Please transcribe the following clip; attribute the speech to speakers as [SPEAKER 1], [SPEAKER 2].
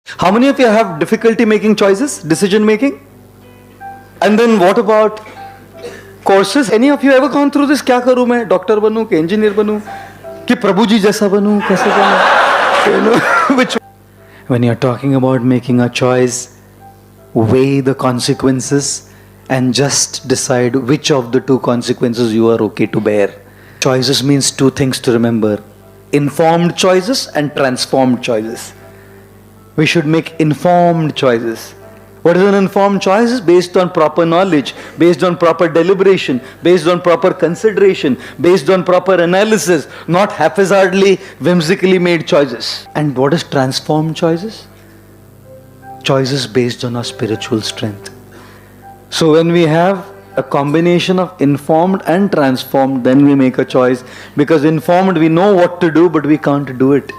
[SPEAKER 1] How many of you have difficulty making choices, decision making? And then what about courses? Any of you ever gone through this? क्या करूँ मैं? Doctor बनूँ कि engineer बनूँ कि प्रभु जी जैसा बनूँ? कैसे बनूँ? Which? When you're talking about making a choice, weigh the consequences and just decide which of the two consequences you are okay to bear. Choices means two things to remember: informed choices and transformed choices. We should make informed choices. What is an informed choice? Is based on proper knowledge, based on proper deliberation, based on proper consideration, based on proper analysis, not haphazardly, whimsically made choices. And what is transformed choices? Choices based on our spiritual strength. So when we have a combination of informed and transformed, then we make a choice. Because informed, we know what to do, but we can't do it.